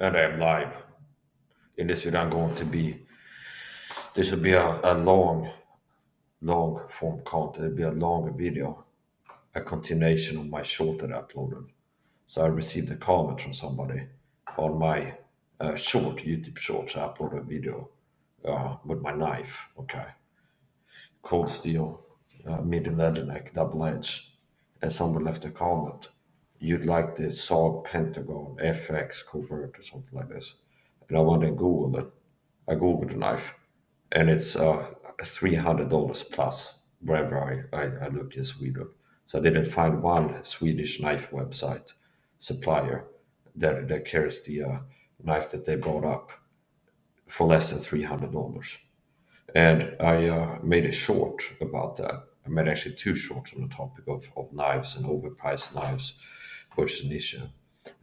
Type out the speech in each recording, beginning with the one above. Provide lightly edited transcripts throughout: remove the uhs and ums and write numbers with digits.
And I'm live. In this video, this will be a long form content. It'll be a long video, a continuation of my short that I uploaded. So I received a comment from somebody on my short, YouTube shorts. I uploaded a video with my knife, okay? Cold steel, midi leather neck, double edge. And someone left a comment. You'd like the SOG Pentagon FX covert or something like this. And I went and Googled it. I Googled the knife, and it's $300 plus wherever I look in Sweden. So I didn't find one Swedish knife website supplier that carries the knife that they brought up for less than $300. And I made a short about that. I made actually two shorts on the topic of knives and overpriced knives, which is an issue.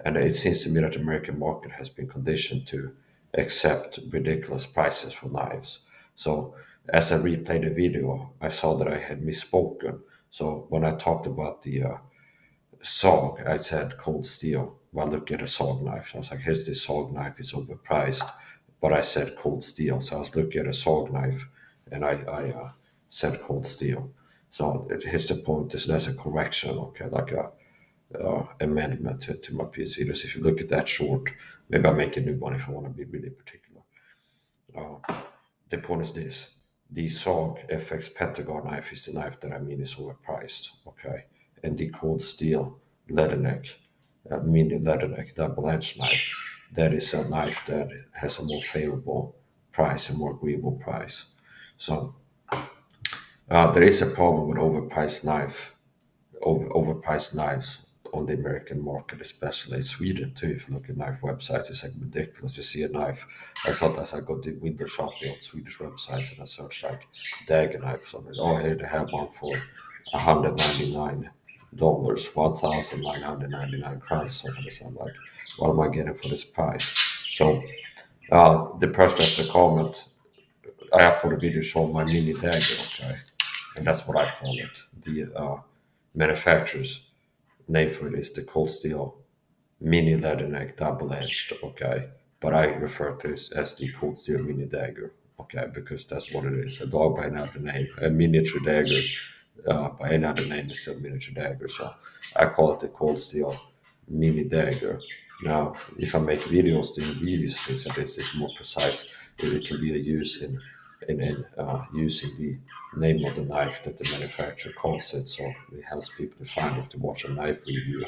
And it seems to me that the American market has been conditioned to accept ridiculous prices for knives. So as I replayed the video, I saw that I had misspoken. So when I talked about the SOG, I said cold steel. Well, look at a SOG knife. I was like, here's this SOG knife, it's overpriced. But I said cold steel. So I was looking at a SOG knife and I said cold steel. So here's the point. There's a correction, okay, like a amendment to my previous videos. If you look at that short, maybe I'll make a new one if I want to be really particular. The point is this: the SOG FX Pentagon knife is the knife that I mean is overpriced, okay? And the cold steel leather neck, mini leather neck double edged knife, that is a knife that has a more favorable price, a more agreeable price. So there is a problem with overpriced knives on the American market, especially Sweden too. If you look at knife websites, it's like ridiculous. You see a knife. I thought as I go to window shopping on Swedish websites and I search like dagger knives. So I'm like, oh, here they have one for $199, 1,999 crowns. So for this, I'm like, what am I getting for this price? So the person left the comment. I uploaded a video showing my mini dagger, okay, and that's what I call it. The manufacturer's name for it is the cold steel mini leather neck double edged, okay, but I refer to it as the cold steel mini dagger, okay, because that's what it is. A dog by another name, a miniature dagger by another name is still miniature dagger. So I call it the cold steel mini dagger. Now, if I make videos doing reviews, things like this, it's more precise. It can be a use in using the name of the knife that the manufacturer calls it. So it helps people to find if to watch a knife review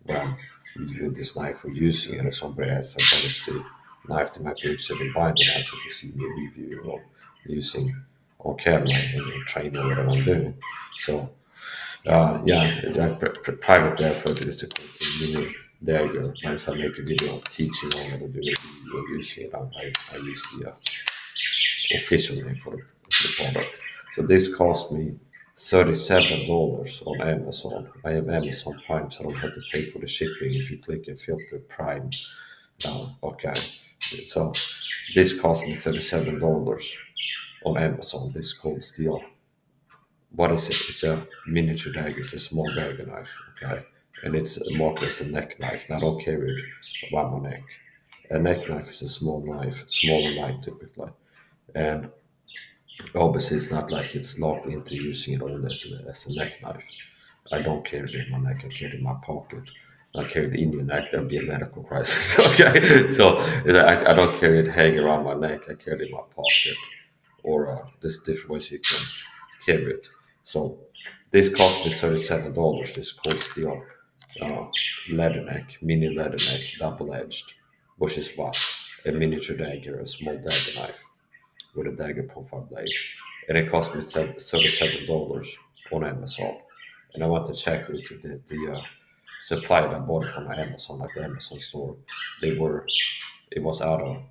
when reviewing this knife or using it, or somebody else that is the knife they might be interested in buying the knife that they see me review or using on camera in training or whatever I'm doing. So yeah, that private there for it's a mini dagger. And if I make a video teaching on how to do it or using it, I use the official name for the product. So this cost me $37 on Amazon. I have Amazon Prime, so I don't have to pay for the shipping if you click and filter Prime. Okay, so this cost me $37 on Amazon. This cold steel. What is it? It's a miniature dagger. It's a small dagger knife. Okay, and it's marked as a neck knife. Now I don't carry it around my neck. A neck knife is a small knife, smaller knife typically, and obviously, it's not like it's locked into using it only as a neck knife. I don't carry it in my neck. I carry it in my pocket. I carry it in your neck. There'll be a medical crisis. Okay, so I don't carry it hanging around my neck. I carry it in my pocket, or there's different ways you can carry it. So this cost me $37. This cold steel uh, leather neck, mini leather neck, double edged, which is what a miniature dagger, a small dagger knife with a dagger profile blade, and it cost me $37 on Amazon. And I went to check the supplier that I bought it from Amazon, like the Amazon store. It was out of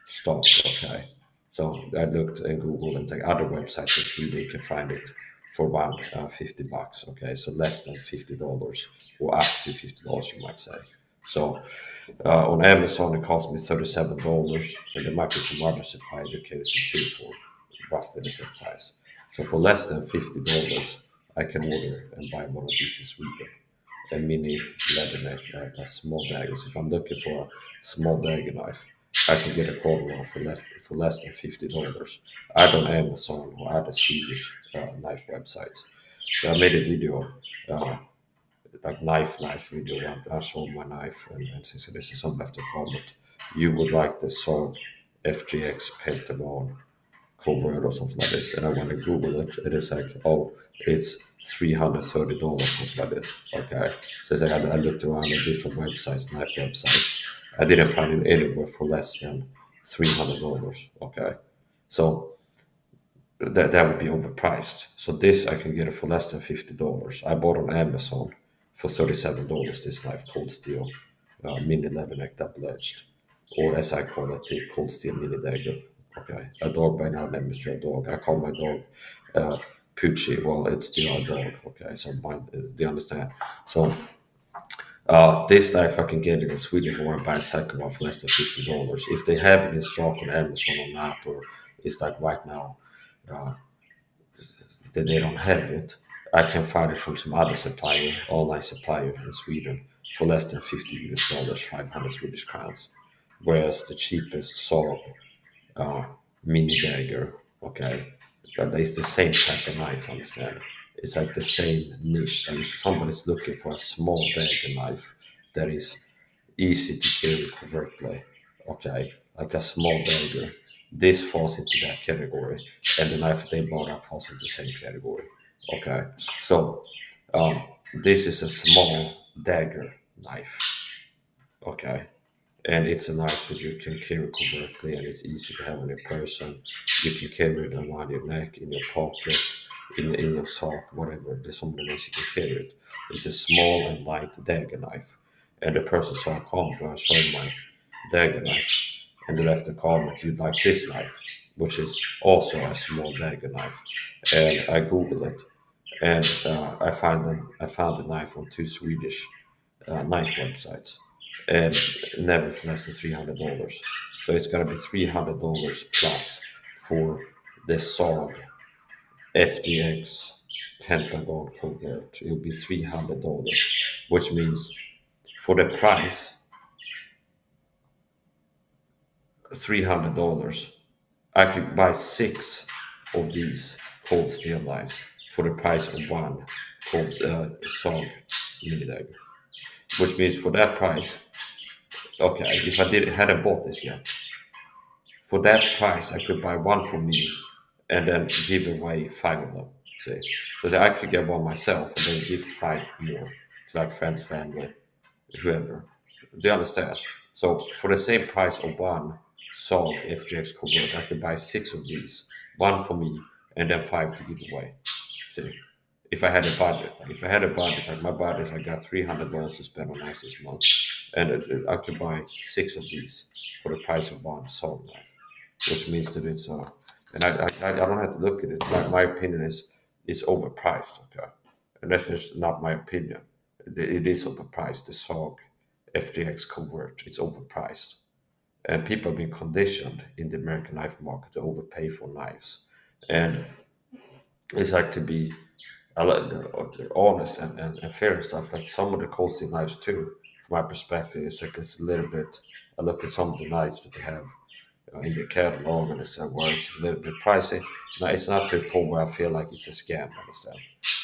stock. Okay, so I looked in Google and the other websites in Sweden you can find it for around $50. Okay, so less than $50 or up to $50, you might say. So on Amazon, it cost me $37, and there might be some other supplier that carries it too for roughly the same price. So for less than $50, I can order and buy one of these in Sweden. a mini leather neck, a small daggers. If I'm looking for a small dagger knife, I can get a quarter one for less than $50. Either on Amazon or other Swedish knife websites. So I made a video, like knife life video, and I showed my knife, and since this is some left a comment, you would like the SOG FGX Pentagon cover or something like this. And I went to Google it. It is like, oh, it's $330, something like this. Okay. So it's like I looked around at different websites, knife websites. I didn't find it anywhere for less than $300. Okay. So that would be overpriced. So this I can get it for less than $50. I bought on Amazon for $37. This knife, Cold Steel, mini leather neck double edged, or as I call it, the Cold Steel mini dagger. Okay, a dog by now name is still a dog. I call my dog Poochie. Well, it's still a dog. Okay, so do you understand? So this knife I can get it in Sweden if I want to buy a second one for less than $50. If they have it in stock on Amazon or not, or it's like right now. Uh, that they don't have it, I can find it from some other supplier, online supplier in Sweden for less than $50, 500 Swedish crowns. Whereas the cheapest saw mini dagger, okay, that is the same type of knife, understand? It's like the same niche. Like if somebody's looking for a small dagger knife that is easy to carry covertly, okay, like a small dagger, this falls into that category, and the knife they bought up falls into the same category, okay. So this is a small dagger knife, okay, and it's a knife that you can carry covertly, and it's easy to have on your person. You can carry it around your neck, in your pocket, in your sock, whatever. There's so many ways you can carry it. It's a small and light dagger knife. And the person saw a comment where I showed my dagger knife, and they left a comment, "You'd like this knife," which is also a small dagger knife. And I Googled it, and I found the knife on two Swedish knife websites, and never for less than $300. So it's gonna be $300 plus for the SOG FGX Pentagon covert. It'll be $300, which means for the price $300, I could buy six of these cold steel knives for the price of one cold SOG mini dagger. Which means for that price, okay, if I hadn't bought this yet, for that price I could buy one for me and then give away five of them. See, so that I could get one myself and then gift five more to like friends, family, whoever. Do you understand? So for the same price of one SOG FGX covert, I could buy six of these, one for me and then five to give away. See, if I had a budget, like my budget, I got $300 to spend on nice this month, and I could buy six of these for the price of one SOG knife, which means that it's and I don't have to look at it. My opinion is it's overpriced. Okay, and that's just not my opinion. It is overpriced. The SOG FGX convert, it's overpriced, and people have been conditioned in the American knife market to overpay for knives, and it's like to be honest and fair and stuff. Like some of the coastal knives too, from my perspective, it's like it's a little bit. I look at some of the knives that they have in the catalog, and it's well, it's a little bit pricey. Now it's not to a point where I feel like it's a scam. Understand?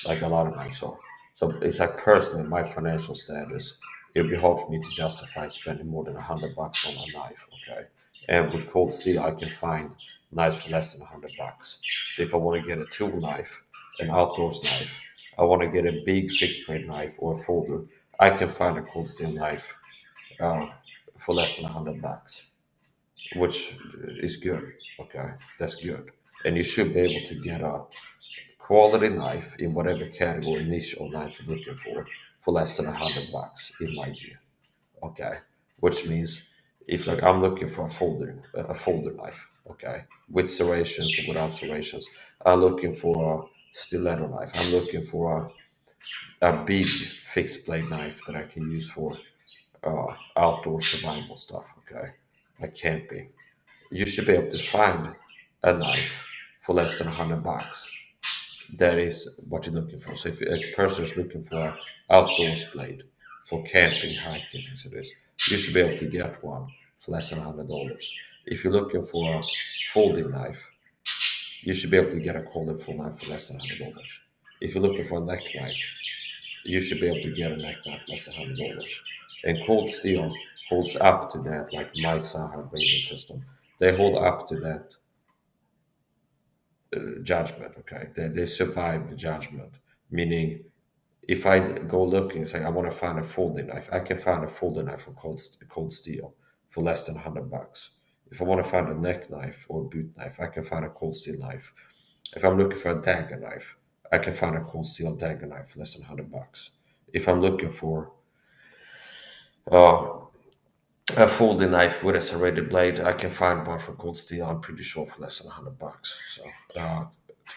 Like a lot of knives are. So it's like personally, my financial status, it'd be hard for me to justify spending more than $100 on a knife. Okay, and with cold steel, I can find knives for less than $100. So if I want to get a tool knife, an outdoors knife, I want to get a big fixed blade knife or a folder, I can find a cold steel knife uh, for less than $100, which is good. Okay, that's good, and you should be able to get a quality knife in whatever category niche or knife you're looking for less than $100, in my view. Okay, which means if like I'm looking for a folder knife, okay, with serrations or without serrations, I'm looking for a stiletto knife. I'm looking for a big fixed blade knife that I can use for outdoor survival stuff. Okay, like camping. You should be able to find a knife for less than $100 that is what you're looking for. So if a person is looking for an outdoors blade for camping, hiking, things like this, you should be able to get one for less than $100. If you're looking for a folding knife, you should be able to get a quality full knife for less than $100. If you're looking for a neck knife, you should be able to get a neck knife less than $100. And Cold Steel holds up to that, like Mike's Saha rating system. They hold up to that judgment. Okay, they survive the judgment. Meaning, if I go looking and say I want to find a folding knife, I can find a folding knife from Cold Steel for less than $100. If I want to find a neck knife or a boot knife, I can find a Cold Steel knife. If I'm looking for a dagger knife, I can find a Cold Steel dagger knife for less than $100. If I'm looking for uh, a folding knife with a serrated blade, I can find one from Cold Steel. I'm pretty sure for less than $100. So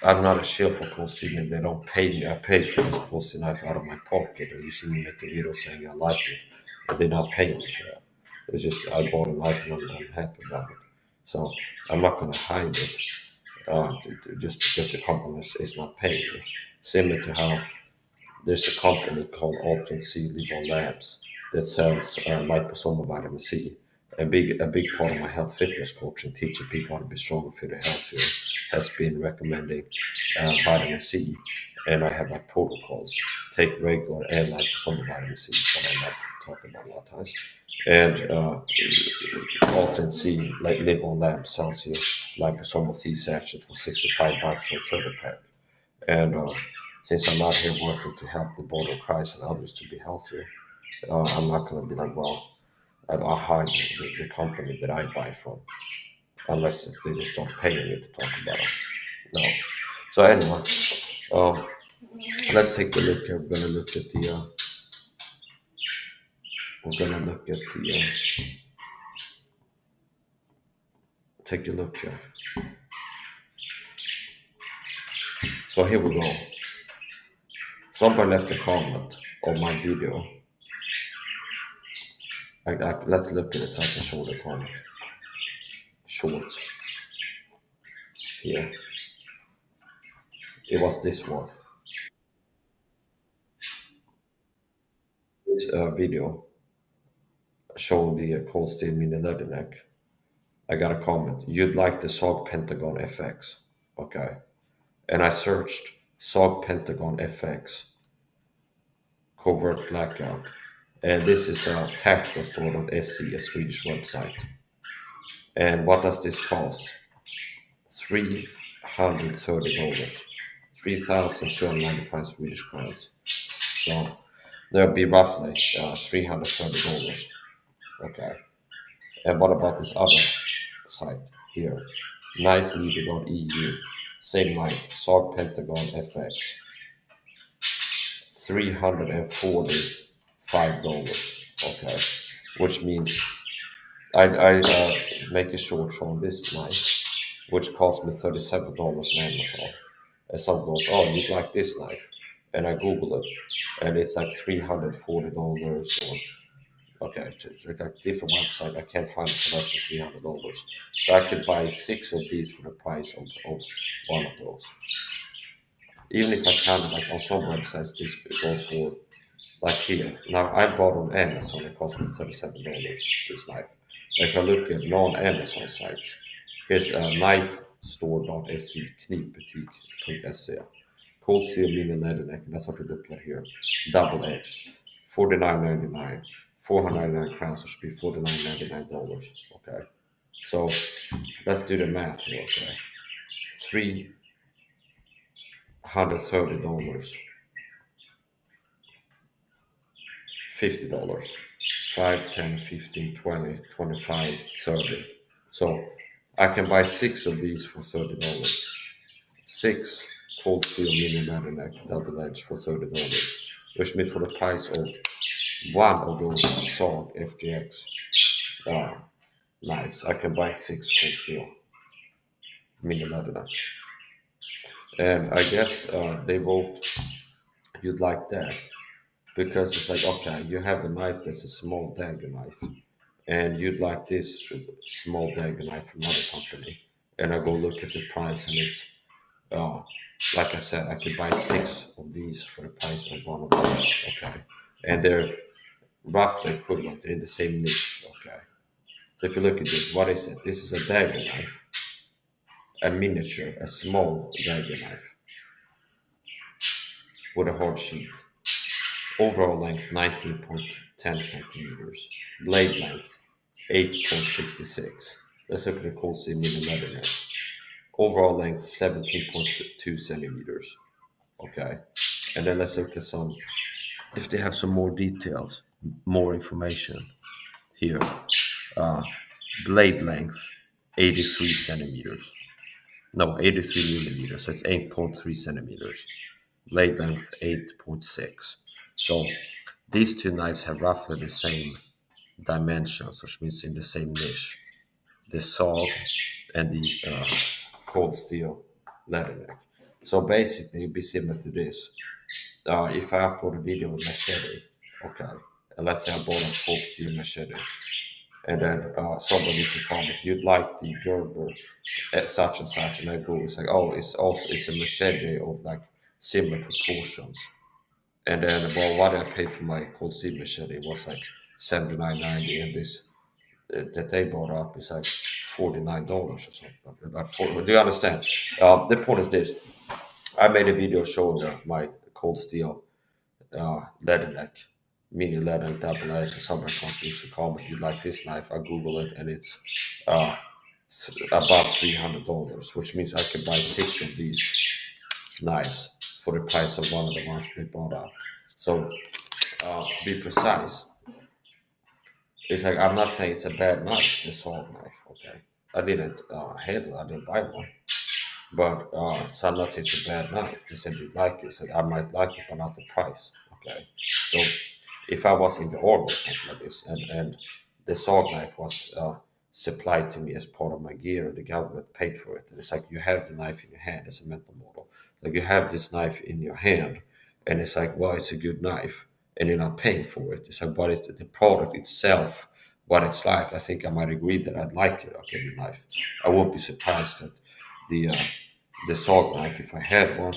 I'm not a shield for Cold Steel, and they don't pay me. I paid for this Cold Steel knife out of my pocket, and you see me make a video saying I like it, but they're not paying me for that. It's just I bought a knife and I'm happy about it. So I'm not going to hide it just because the company is not paying me. Similar to how there's a company called Alternate C Livon Labs that sells liposomal vitamin C. A big part of my health fitness coaching, teaching people how to be stronger, fitter, healthier, has been recommending vitamin C. And I have like protocols. Take regular and liposomal vitamin C, that I'm not talking about a lot of times. And Alternate C, like Livon Labs, sells you liposomal C sachets for $65 for a 30 pack. And since I'm out here working to help the body of Christ and others to be healthier, I'm not going to be like, well, I'll hide the company that I buy from unless they just start paying me to talk about it. No. So anyway, um, let's take a look here. We're gonna look at the take a look here. So here we go. Somebody left a comment on my video. Let's look at it so I can show the comment. Shorts here. It was this one. This video showing the Cold Steel Mini leather neck. I got a comment. You'd like the SOG Pentagon FX. Okay. And I searched SOG Pentagon FX covert blackout. And this is a tacticalstore.se, a Swedish website. And what does this cost? $330. 3,295 Swedish crowns. So there'll be roughly $330. Okay. And what about this other site here? knifeleader.eu. Same knife, SOG Pentagon FX. $345. Okay. Which means I make a short on this knife, which cost me $37 on Amazon. And some goes, oh, you like this knife? And I Google it, and it's like $340 or okay, it's like a different website. I can't find it for less than $300. So I could buy six of these for the price of one of those. Even if I counted like on some websites, this goes for like here. Now I bought on Amazon, it cost me $37 this knife. If I look at non-Amazon sites, here's knifestore.se, knifbutik.se. Cold steel mini leather neck, and that's what we look at here. Double edged, $49.99, 499 crowns, which should be $49.99. Okay, so let's do the math here. Okay, $330, $50, 5, 10, 15, 20, 25, 30. So I can buy six of these for $30. Six cold steel mini leather neck double edge for $30, which means for the price of one of those SOG FGX uh, knives, I can buy six cold steel mini leather necks. And I guess they wrote, you'd like that because it's like, okay, you have a knife that's a small dagger knife, and you'd like this small dagger knife from another company. And I go look at the price, and it's Uh, like I said, I could buy six of these for the price of one of those. Okay, and they're roughly equivalent. They're in the same niche. Okay, so if you look at this, what is it? This is a dagger knife, a miniature, a small dagger knife with a hard sheath. Overall length 19.10 centimeters. Blade length 8.66. Let's look at the cold steel mini leather knife. Overall length 17.2 centimeters. Okay. And then let's look at some, if they have some more details, more information here. Blade length 83 centimeters. No, 83 millimeters. So it's 8.3 centimeters. Blade length 8.6. So these two knives have roughly the same dimensions, which means in the same niche. The saw and the cold steel leather neck. So basically, it'd be similar to this. If I upload a video with machete, okay, and let's say I bought a cold steel machete, and then somebody needs to comment, you'd like the Gerber at such and such, and I go, it's like, oh, it's a machete of like similar proportions. And then, well, what I paid for my cold steel machete was like 79.90, and this that they brought up is like $49 or something. Do you understand? The point is this: I made a video showing my cold steel leather neck, mini leather double edge. And somebody comes to comment, you like this knife? I Google it, and it's uh, about $300, which means I can buy six of these knives for the price of one of the ones they brought up. So, to be precise, it's like I'm not saying it's a bad knife, the sword knife. Okay, I didn't handle it, I didn't buy one, but so I'm not saying it's a bad knife. They said you like it, so I might like it, but not the price. Okay, so if I was in the army or something like this, and the sword knife was supplied to me as part of my gear, and the government paid for it, and it's like you have the knife in your hand as a mental model, like you have this knife in your hand, and it's like, well, it's a good knife, and you're not paying for it. It's like, what is the product itself? What it's like? I think I might agree that I'd like it. Okay, the knife. I won't be surprised that the uh, the sword knife, if I had one,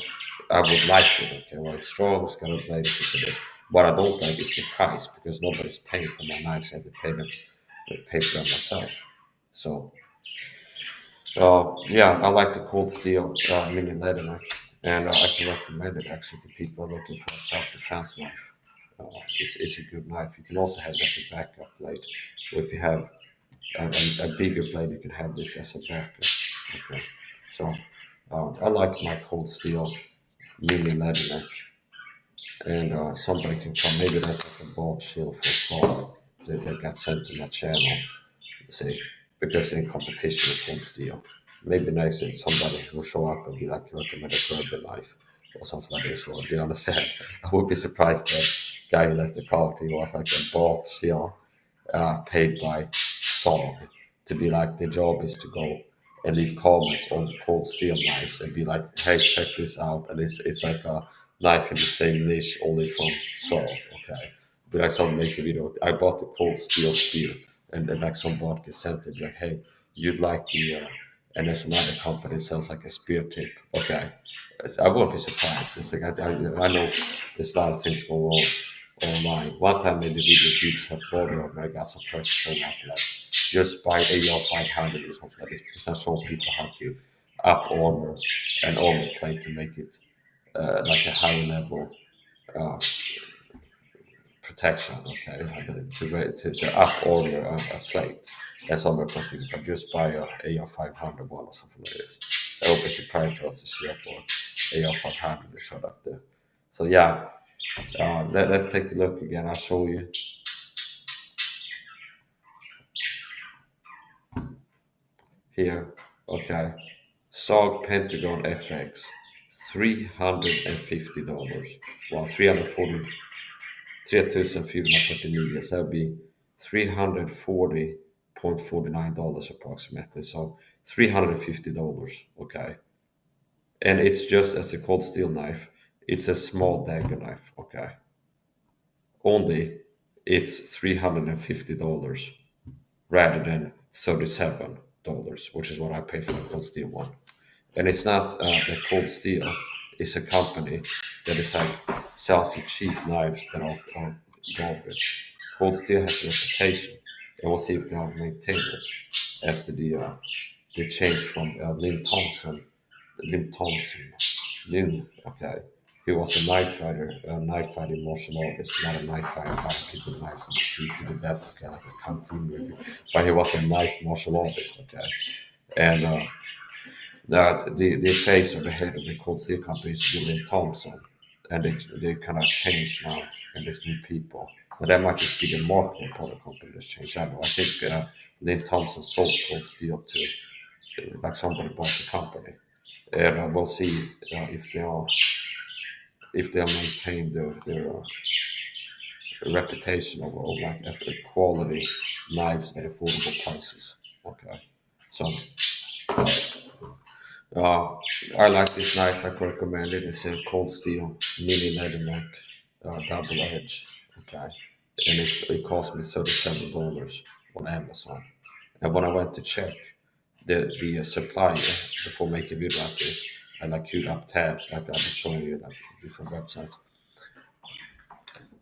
I would like it. Okay, well, it's strong, it's got a blade, it's this. What I don't like is the price because nobody's paying for my knives. I had to pay for them myself. So, yeah, I like the cold steel mini leather knife, and I can recommend it actually to people looking for a self-defense knife. It's a good knife. You can also have it as a backup blade. Or if you have a bigger blade, you can have this as a backup. Okay, so I like my cold steel mini leather neck, and somebody can come. Maybe that's like a bought shield for fall that got sent to my channel. See, because in competition with cold steel, maybe nice if somebody will show up and be like, recommend a Kirby knife or something like this. Or do you understand? I would be surprised that guy who left the comment, he was like a bought shield paid by SOG to be like, the job is to go and leave comments on cold steel knives and be like, hey, check this out. And it's like a knife in the same niche, only from SOG. Okay. Be like, someone makes a video. I bought the cold steel spear, and then like some bot gets sent it, like, hey, you'd like the, and there's another company that sells like a spear tip. Okay. I won't be surprised. It's like, I know there's a lot of things going on online. One time in the video, you just have border and I got some person showing up like, just buy AR 500 or something like this because I show people how to up armor an armor plate to make it like a higher level uh, protection, okay, to up armor a plate. That's all my question. But just buy a AR 500 one or something like this. I hope it's surprised to also share for AR 500 shot after. So yeah, let's take a look again. I'll show you here. Okay, SOG Pentagon FX, $350. Well, 3,449. So that'd be $340.49 approximately. So $350. Okay, and it's just as a cold steel knife. It's a small dagger knife. Okay, only it's $350 rather than $37, which is what I paid for the cold steel one. And it's not the Cold Steel. It's a company that is like sells you cheap knives that are garbage. Cold Steel has a reputation, and we'll see if they'll maintain it after the change from Lynn, okay. He was a knife fighting martial artist, not a knife fighter fighting people with knives in the street to the death, okay, like a kung fu movie. But he was a knife martial artist, okay. And that the face or the head of the Cold Steel Company is William Thompson, and they kind of changed now, and there's new people. But that might just be the marketing part of the company that's changed. I don't know. I think Lynn Thompson sold Cold Steel to like somebody bought the company, and we'll see if they'll maintain their reputation of like quality knives at affordable prices. Okay, so Uh, I like this knife. I could recommend it. It's a cold steel mini leather neck, double edge. Okay, and it cost me $37 on Amazon. And when I went to check the supplier before making a video like this, I like queued up tabs like I've been showing you like different websites.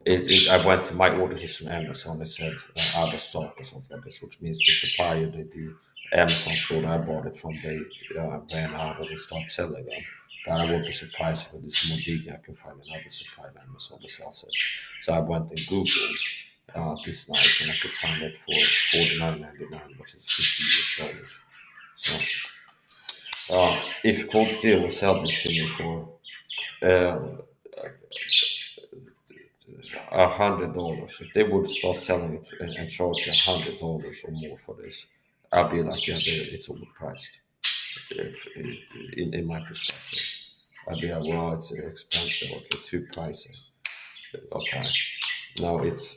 I went to my order history on Amazon. It said out of stock or something like this, which means the supplier, the Amazon store that I bought it from, they ran out or they stopped selling them. But I won't be surprised if there's more digging I can find another supplier on Amazon that sells it. So I went and Googled this knife and I could find it for $49.99, which is $50 US. So if Cold Steel will sell this to me for uh, $100. If they would start selling it and charge you $100 or more for this, I'll be like, yeah, it's overpriced. In my perspective, I'd be like, well, it's expensive. Okay, too pricey. Okay, now it's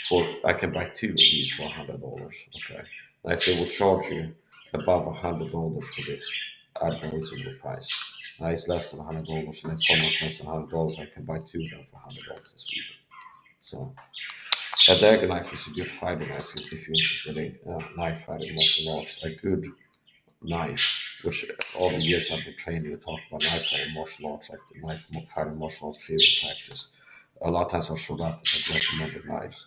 for I can buy two of these for $100. Okay, now if they would charge you above $100 for this, I'd go it's overpriced. Now it's less than $100, and it's almost less than $100. I can buy two of them for $100 in Sweden. So a dagger knife is a good fighting knife if you're interested in knife fighting martial arts. A good knife, which all the years I've been training to talk about knife fighting martial arts, like the knife fighting martial arts theory practice. A lot of times I'll show up with like recommended knives.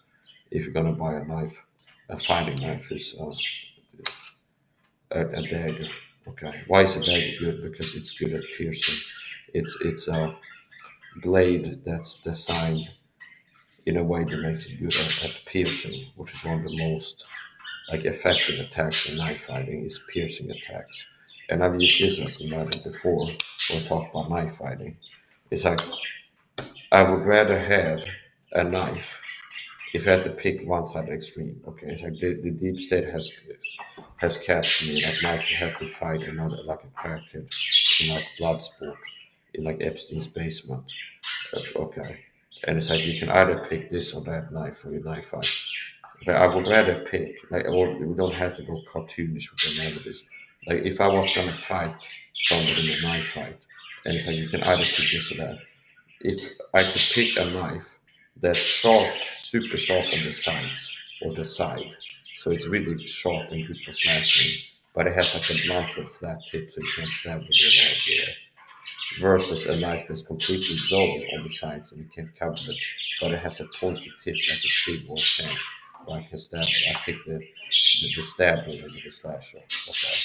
If you're gonna buy a knife, a fighting knife is a dagger. Okay, why is a dagger good? Because it's good at piercing. It's a blade that's designed in a way that makes it good at piercing, which is one of the most like effective attacks in knife fighting is piercing attacks. And I've used this as a method before when I talk about knife fighting. It's like I would rather have a knife if I had to pick one side of the extreme. Okay, it's like the deep state has captured me. Like Mike had to fight another like a crackhead in like blood sport in like Epstein's basement. Okay, and it's like you can either pick this or that knife for your knife fight. It's like I would rather pick like, or we don't have to go cartoonish with the melodies. Like if I was gonna fight somebody in a knife fight, and it's like you can either pick this or that. If I could pick a knife that's sharp, super sharp on the sides or the side, so it's really sharp and good for slashing, but it has like a blunt and flat tip, so you can't stab with it out versus a knife that's completely dull on the sides and you can't cover it, but it has a pointy tip like a sieve or a shank, where I can stab it. I pick the stabber over the slasher. Okay,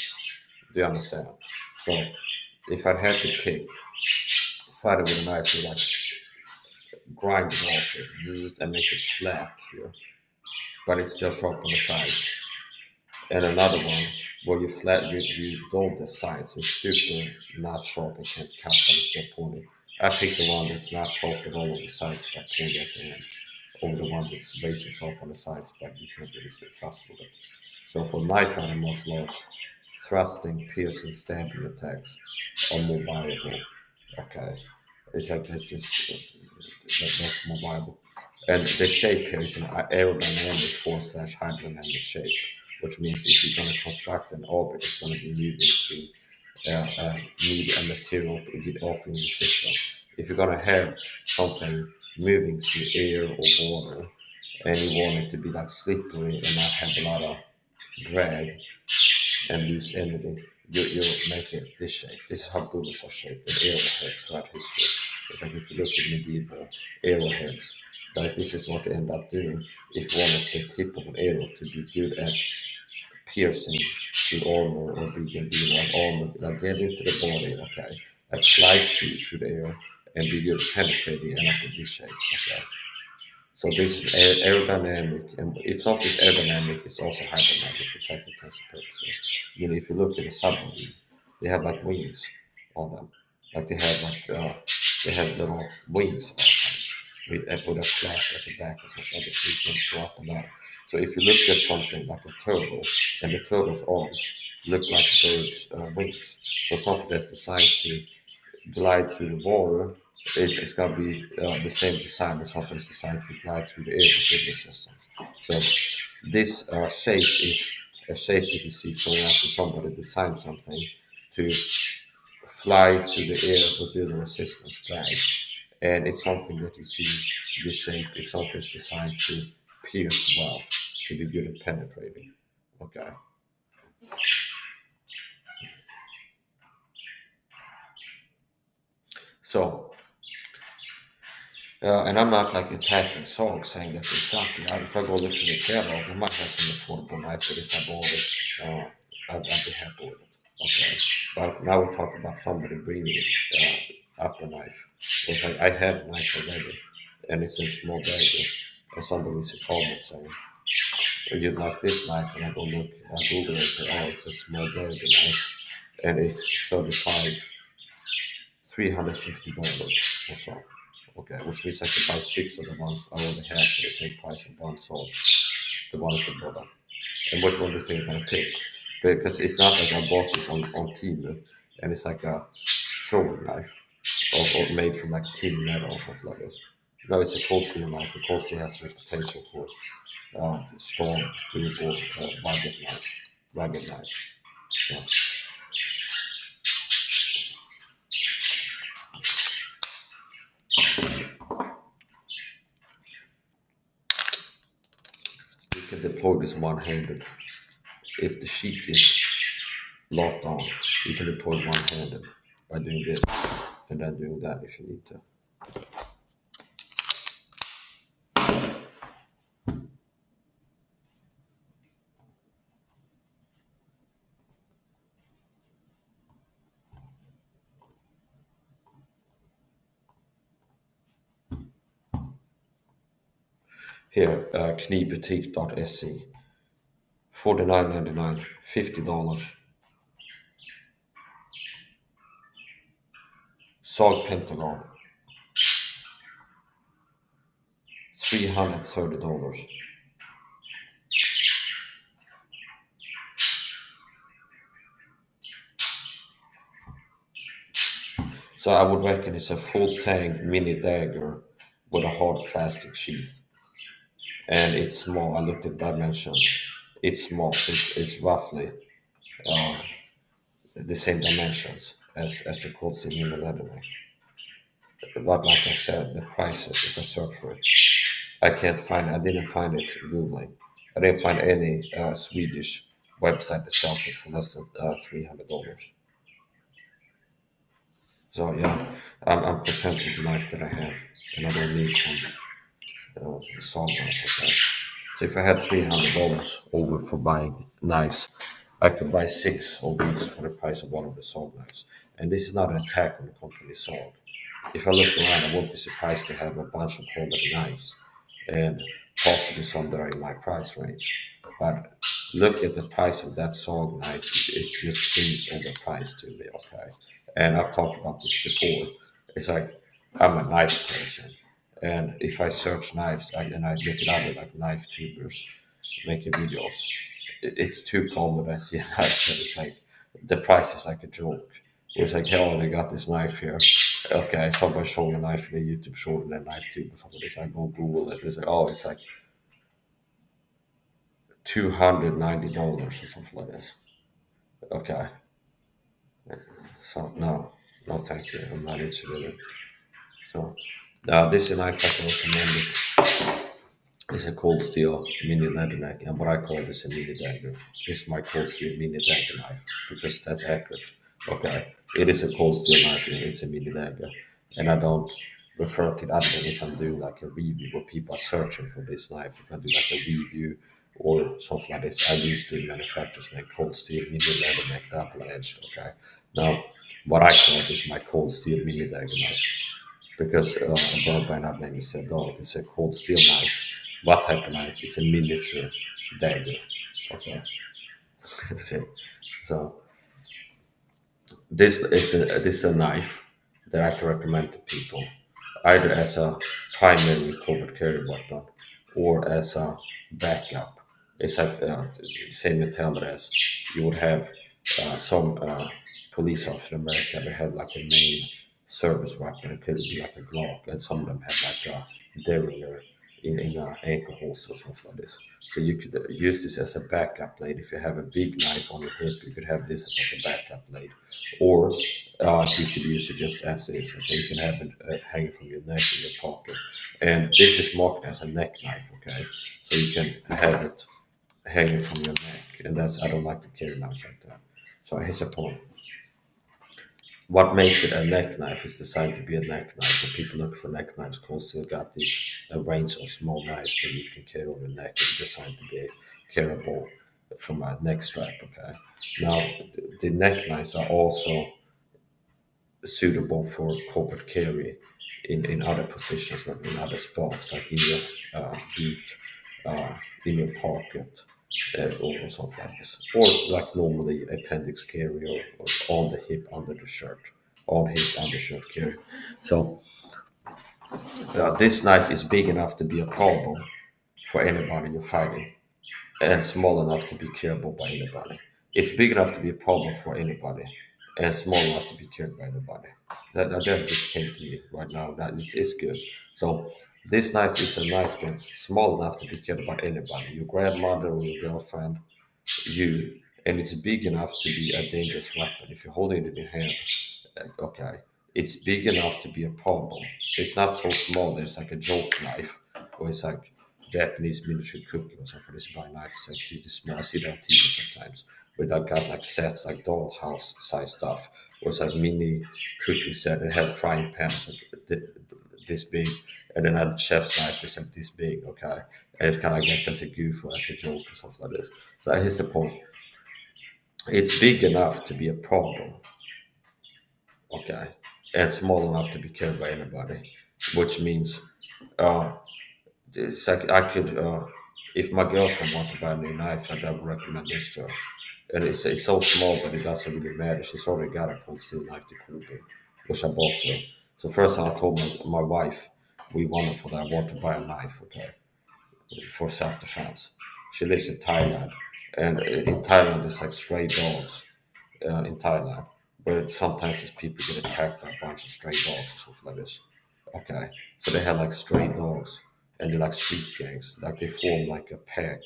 do you understand? So if I had to pick, fighting with a knife, you like grind it off it and make it flat here, but it's still sharp on the sides. And another one where you dull the sides, so it's super not sharp and can't cut, but it's still pointy. I pick the one that's not sharp at all on the sides but pointy at the end, over the one that's razor sharp on the sides but you can't really thrust with it. So for knife fighting martial arts, thrusting, piercing, stabbing attacks are more viable. Okay, it's like that's more viable. And the shape here is an aerodynamic force slash hydrodynamic shape, which means if you're going to construct an orbit, it's going to be moving through a material offering resistance. If you're going to have something moving through air or water, and you want it to be like slippery and not have a lot of drag and loose energy, you make it this shape. This is how bullets are shaped in arrowheads throughout history. It's like if you look at medieval arrowheads, like this is what they end up doing if you want the tip of an arrow to be good at piercing the armor or begin being like armor, like get into the body, okay, like fly through the air and be good at penetrating and up in this shape, okay. So this is aerodynamic, and if something is aerodynamic, it's also hydrodynamic for technical tensor purposes. If you look at a submarine, they have like wings on them, like they have little wings sometimes with a flap at the back or something like that, so you can go up and down. So if you look at something like a turtle, and the turtle's arms look like birds' wings, so something that's designed to glide through the water, it's going to be the same design as something is designed to glide through the air with resistance. So this shape is a shape that you see showing up when somebody designed something to fly through the air with little resistance drag. And it's something that you see this shape if something is designed to pierce well, to be good at penetrating. Okay. So and I'm not like attacking songs saying that they suck. If I go look for the catalog, they might have some affordable knives, but if I bought it, I'd be happy with it. Okay. But now we're talking about somebody bringing up a knife. Which I have a knife already, and it's in small dagger. And somebody leaves a comment saying, "Would you like this knife?" And I go look, I Google it, and say, "Oh, it's a small dagger knife, and it's certified $350 or so." Okay, which means I could buy six of the ones I already have for the same price of one sold, the one at the bottom. And which one do you think I'm gonna pick? Because it's not like I bought this on Temu, and it's like a throwing knife, or made from like tin metal or something like this. No, it's a cold steel knife. And cold steel has a reputation for strong, durable, rugged knife. So you can deploy this one-handed. If the sheet is locked on, you can deploy one-handed by doing this and then doing that if you need to. Here, knifelife.se, $49.99, $50. Salt Pentagon, $330. So I would reckon it's a full tank mini dagger with a hard plastic sheath. And it's small. I looked at dimensions. It's small. It's roughly the same dimensions as the Colt mini leather knife. But like I said, the prices, if I search for it, I didn't find it Googling. I didn't find any Swedish website that sells it for less than $300. So yeah, I'm content with the knife that I have, and I don't need some saw knife. Okay. So if I had $300 over for buying knives, I could buy six of these for the price of one of the saw knives. And this is not an attack on the company saw. If I look around, I won't be surprised to have a bunch of quality knives, and possibly some that are in my price range. But look at the price of that saw knife; it just seems overpriced to me. Okay, and I've talked about this before. It's like I'm a knife person, and if I search knives and I look at other like knife tubers making videos, it's too common that I see a knife that is like the price is like a joke. It's like, hell, they got this knife here. Okay, somebody showing a knife in a YouTube showing a knife tube or something. It's like, go Google it. It's like, oh, it's like $290 or something like this. Okay, so no, thank you. I'm not interested in it. So, this is a knife I can recommend it It's a cold steel mini leather neck, and what I call this a mini dagger. This is my cold steel mini dagger knife because that's accurate. Okay, it is a cold steel knife. It's a mini dagger, and I don't refer to it other than if I'm doing like a review where people are searching for this knife. If I do like a review or something like this, I use the manufacturer's name, cold steel mini leather neck, double edged. Okay, now what I call it is my cold steel mini dagger knife because a bird by that name said, "Oh, it's a cold steel knife." What type of knife? It's a miniature dagger. Okay, so this is a knife that I can recommend to people, either as a primary covert carry weapon or as a backup. It's like same mentality as you would have some police officer in America. They had like a main service weapon. It could be like a Glock, and some of them had like a Derringer in a ankle holster or something like this. So you could use this as a backup blade. If you have a big knife on your hip, you could have this as like a backup blade, or you could use it just as is. Okay, you can have it hanging from your neck in your pocket, and this is marked as a neck knife. Okay, so you can have it hanging from your neck, and that's I don't like to carry knives like that. So here's a point. What makes it a neck knife is designed to be a neck knife. When people look for neck knives, because still got these a range of small knives that you can carry on your neck and designed to be carryable from a neck strap. Okay. Now, the neck knives are also suitable for covert carry in other positions, like in other spots, like in your boot, uh, in your pocket, or something like this. Or like normally appendix carry or on the hip under the shirt, on hip under shirt carry. So this knife is big enough to be a problem for anybody you're fighting and small enough to be carriable by anybody. It's big enough to be a problem for anybody and small enough to be carried by anybody. That just came to me right now. That it's good. So this knife is a knife that's small enough to be carried by anybody. Your grandmother or your girlfriend, you, and it's big enough to be a dangerous weapon. If you're holding it in your hand, okay, it's big enough to be a problem. So it's not so small. There's like a joke knife, or it's like Japanese miniature cooking or something. It's by knife. It's like really small. I see that on TV sometimes, where they got like sets like dollhouse size stuff, or it's like mini cooking set that have frying pans like this big, and then a chef's knife that's like this big. Okay, and it's kind of I guess as a goof or as a joke or something like this. So here's the point. It's big enough to be a problem, okay, and small enough to be carried by anybody, which means uh, it's like I could, if my girlfriend wanted to buy me a knife, I'd recommend this to her. And it's so small, but it doesn't really matter. She's already got a cold steel knife to cool her, which I bought for her. So first time I told my wife, we wanted for that, I want to buy a knife, okay, for self-defense. She lives in Thailand, and in Thailand, there's like stray dogs in Thailand, where sometimes these people get attacked by a bunch of stray dogs or something like this. Okay, so they have like stray dogs, and they're like street gangs, like they form like a pack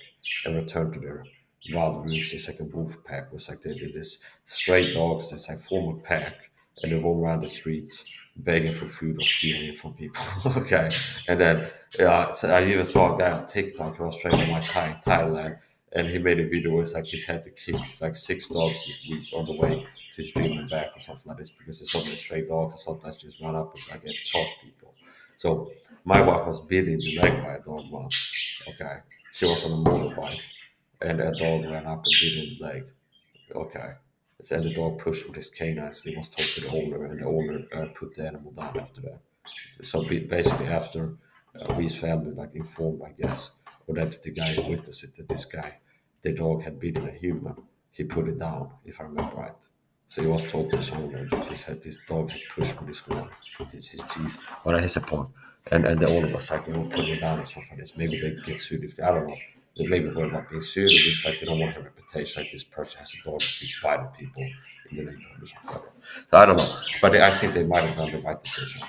and return to their wild roots. It's like a wolf pack. It's like they do this stray dogs that's like form a pack, and they roam around the streets begging for food or stealing it from people. Okay, and then yeah, so I even saw a guy on TikTok who was training my Thailand, and he made a video where it's like he's had to kick like six dogs this week on the way to his dream and back or something like this because there's so many stray dogs and sometimes just run up and like get charge people. So my wife was bitten in the leg by a dog once. Okay, she was on a motorbike, and a dog ran up and bit her in the leg. Okay, so the dog pushed with his canines. And he was told to the owner, and the owner put the animal down after that. So basically, after Ree's family like informed, I guess, or that the guy who witnessed it, that this guy, the dog had bitten a human, he put it down, if I remember right. So he was told to his owner that this dog had pushed with his horn, his teeth. But here's the point. And the owner was like, put it down or something like this. Maybe they get sued if I don't know. Maybe we're not being sued, or just like they don't want to have a reputation like this person has a dog that keeps biting people in the neighborhood or something like that. So I don't know. But I think they might have done the right decision.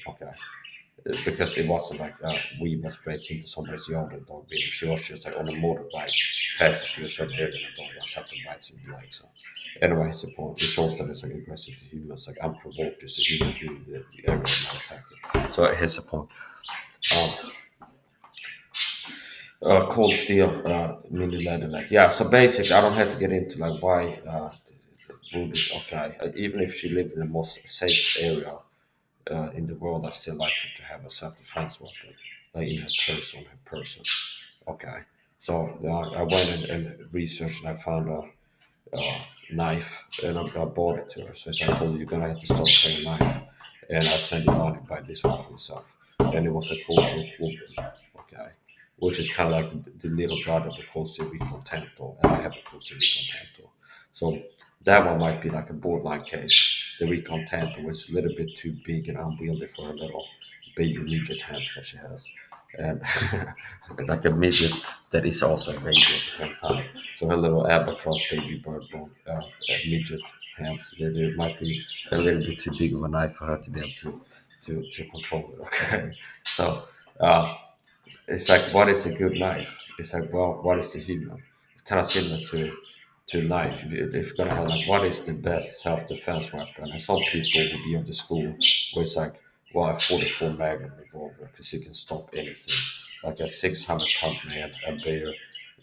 Okay, because it wasn't like we must break into somebody's yard and dog beating. She was just like on a motorbike, passes through a certain area and the dog runs up and bites him in the leg. So anyway, his point. It shows that it's like aggressive to humans, like unprovoked, just a human being the area and not attacking. So here's the point. Um, Cold steel, mini leather neck. Yeah, so basically, I don't have to get into like why wood is okay. Even if she lived in the most safe area in the world, I still like her to have a self-defense weapon, like in her purse, on her person. Okay, so I went and researched, and I found knife, and I bought it to her. So I told her, you're gonna have to start playing knife, and I sent you money, buy this one for yourself. And it was a Cold Steel Corbin, okay, which is kind of like the little brother of the Cold Steel Recontento, and I have a Cold Steel Recontento. So that one might be like a borderline case. The Recontento was a little bit too big and unwieldy for a little baby midget hands that she has, and like a midget that is also a baby at the same time. So her little albatross baby bird bone midget hands, they might be a little bit too big of a knife for her to be able to control it. Okay, so uh, it's like, what is a good knife? It's like, well, what is the human? It's kind of similar to knife. If you're gonna have like, what is the best self-defense weapon? And some people will be of the school where it's like, well, a 44 Magnum revolver because you can stop anything. Like a 600-pound man, a bear,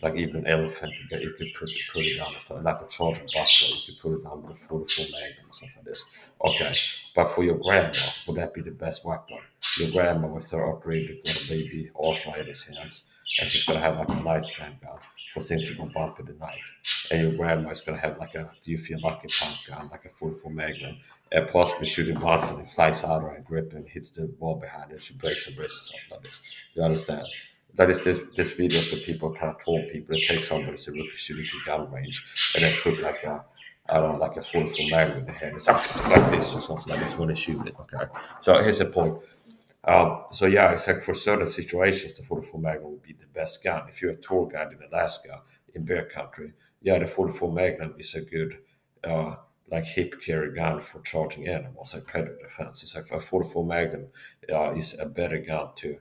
like even elephant, you could put it down with like a charging buffalo, you could put it down with a 44 Magnum or something like this. Okay, but for your grandma, would that be the best weapon? Your grandma with her arthritic little baby arthritis hands, and she's gonna have like a nightstand gun for things you can bump in the night. And your grandma is gonna have like a do you feel lucky pump gun, like a 44 Magnum, and possibly shooting bullets and it flies out of her grip and hits the wall behind her. She breaks her wrist and stuff like this. You understand? That is this video that people kind of told people to take somebody's a rookie shooting to gun range and then put like a I don't know, like a 44 Magnum in the head and something like this or something like this when they shoot it. Okay. So here's the point. So yeah, it's like for certain situations, the 44 Magnum would be the best gun. If you're a tour guide in Alaska, in bear country, yeah, the 44 Magnum is a good, uh, like hip carry gun for charging animals, like predator defense. It's like a 44 Magnum is a better gun to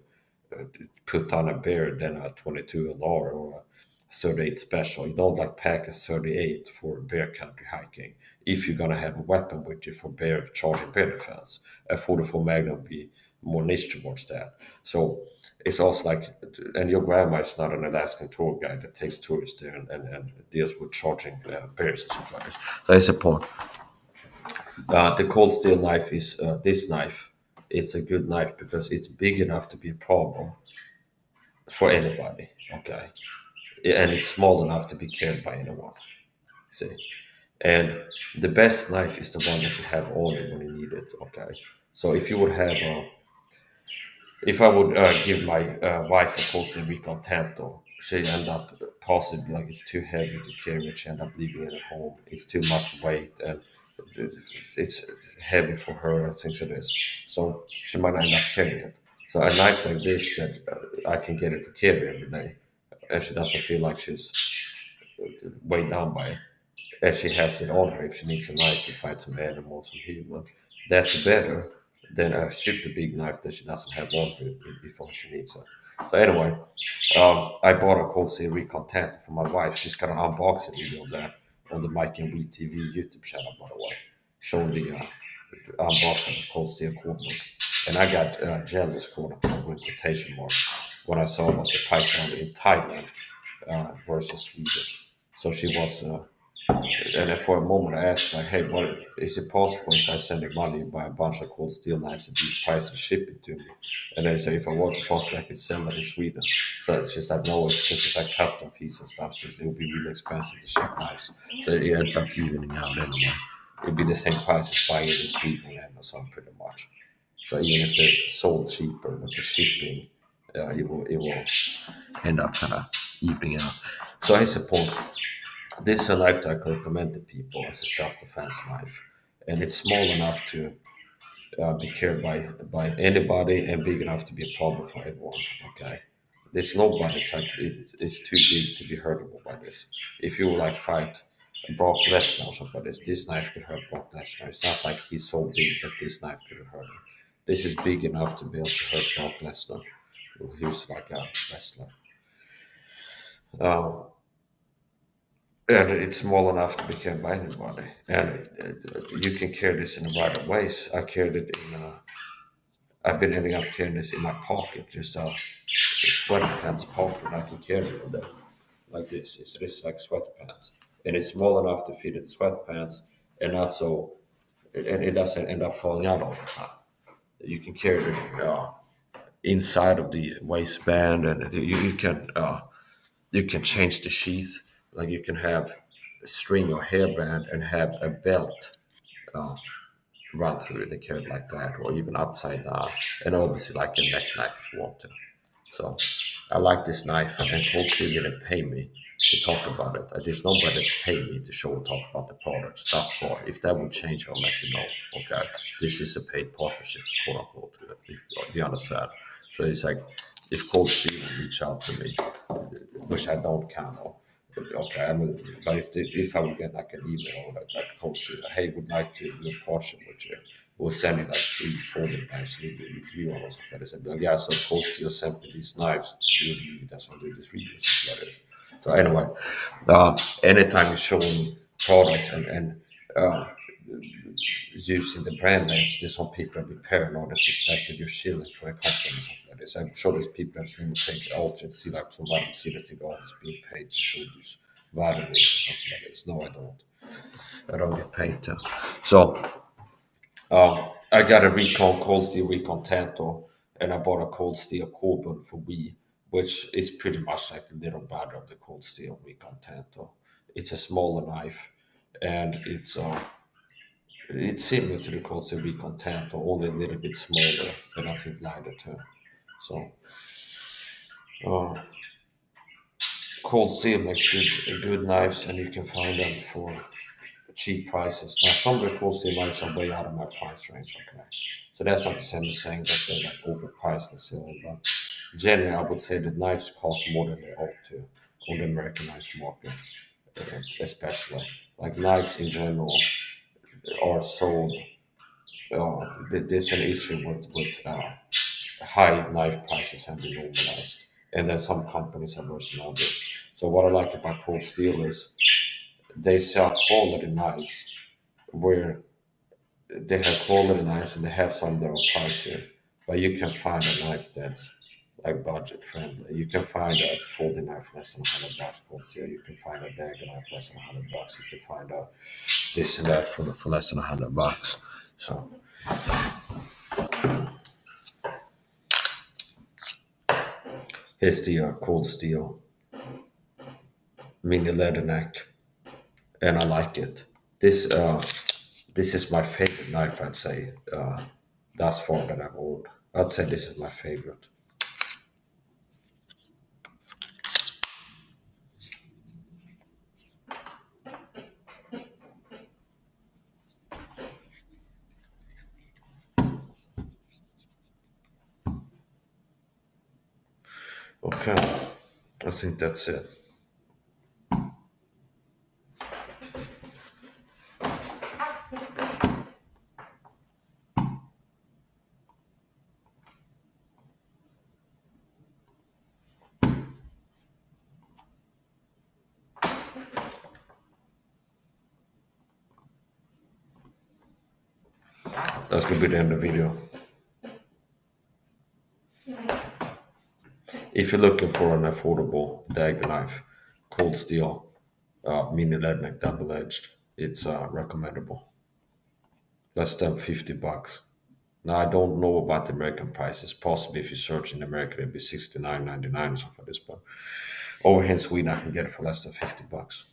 put on a bear than a 22 LR or a 38 special. You don't like pack a 38 for bear country hiking. If you're gonna have a weapon with you for bear charging bear defense, a 44 Magnum would be more niche towards that. So it's also like, and your grandma is not an Alaskan tour guide that takes tourists there and deals with charging bears and stuff like this. That is a point. The cold steel knife is this knife. It's a good knife because it's big enough to be a problem for anybody. Okay, and it's small enough to be carried by anyone. See, and the best knife is the one that you have on you when you need it. Okay, so if you would have if I would give my wife a Costa Rica Tanto, she'd end up possibly like it's too heavy to carry. She end up leaving it at home. It's too much weight and it's heavy for her and things like this. So she might not end up carrying it. So a knife like this that I can get her to carry every day, and she doesn't feel like she's weighed down by it, and she has it on her if she needs a knife to fight some animals or human. That's better than a super big knife that she doesn't have on her if she needs it. So anyway, I bought a Cold Steel Recontent for my wife. She's got an unboxing video there on the Mike and Wheat TV YouTube channel, by the way, showing the unboxing of Cold Steel Corbin. And I got jealous, quote unquote, with quotation marks, when I saw what the price was in Thailand versus Sweden. So she was and then for a moment I asked, like, hey, what is it possible if I send you money and buy a bunch of cold steel knives at these prices, ship it to me? And then say, if I want to possibly I could sell that in Sweden. So it's just like, no, it's just like custom fees and stuff. So it would be really expensive to ship knives. So it ends up evening out anyway. It'd be the same price as buying it in Sweden and Amazon pretty much. So even if they're sold cheaper, but the shipping, it will end up kind of evening out. So I support this is a knife that I can recommend to people as a self-defense knife, and it's small enough to be carried by anybody and big enough to be a problem for everyone. Okay, there's nobody. It's like it's too big to be hurtable by this. If you like fight Brock Lesnar or something like this knife could hurt Brock Lesnar. It's not like he's so big that this knife could hurt him. This is big enough to be able to hurt Brock Lesnar, who's like a wrestler. Uh, and it's small enough to be carried by anybody. And you can carry this in a variety of ways. I carried it I've been ending up carrying this in my pocket, just a sweatpants pocket. I can carry it with it like this. It's like sweatpants, and it's small enough to fit in the sweatpants, and not so, and it doesn't end up falling out all the time. You can carry it inside of the waistband, and you can change the sheath. Like you can have a string or hairband and have a belt run through it and carry it like that, or even upside down, and obviously like a neck knife if you want to. So I like this knife, and Cold Steel didn't pay me to talk about it. There's nobody that's paid me to show or talk about the products thus far. If that would change, I'll let you know. Okay, this is a paid partnership, quote unquote. If, do you understand? So it's like if Cold Steel reach out to me, which I don't count on. Okay, but if I would get like an email or like Cold Steel, hey, would like to do a partnership with you. We'll send you like 3 folding knives, leave a review on also for this. And be like, yeah, so Cold Steel sent me these knives to do a review. That's why I do this review. So anyway, anytime you're showing products and uh, using the brand names, there's some people that be paranoid and suspect that you're shilling for a company and stuff like this. I'm sure there's people that think it out and see like some vitamin C, they think, oh, it's being paid to show these vitamins or something like this. No, I don't. I don't get paid to. So I got a Recon Cold Steel Recon Tanto, and I bought a Cold Steel Corbin for Wii, which is pretty much like the little brother of the Cold Steel Recon Tanto. It's a smaller knife, and it's similar to the Cold Steel Recon Tanto, only a little bit smaller, and I think lighter too. So uh, Cold Steel makes good knives, and you can find them for cheap prices. Now, some of the Cold Steel knives are way out of my price range. Okay, so that's not the same as saying that they're like overpriced and so on. But generally, I would say that knives cost more than they ought to on the American knife market, uh, especially like knives in general are sold. There's an issue with high knife prices have been normalized, and then some companies have worse than others. So what I like about Cold Steel is they sell quality knives where they have quality knives and they have some that are pricier, but you can find a knife that's like budget friendly. You can find a folding knife less than $100 Cold Steel. You can find a dagger knife less than $100. You can find a this and that for less than $100. So here's the Cold Steel mini leather neck, and I like it. This is my favorite knife. I'd say thus far that I've owned. I'd say this is my favorite. Okay, I think that's it. That's gonna be the end of the video. If you're looking for an affordable dagger knife, Cold Steel, mini lead neck double edged, it's recommendable. Less than $50. Now I don't know about the American prices. Possibly if you search in America, it'd be 69.99 or something like this. But over here in Sweden, I can get it for less than $50.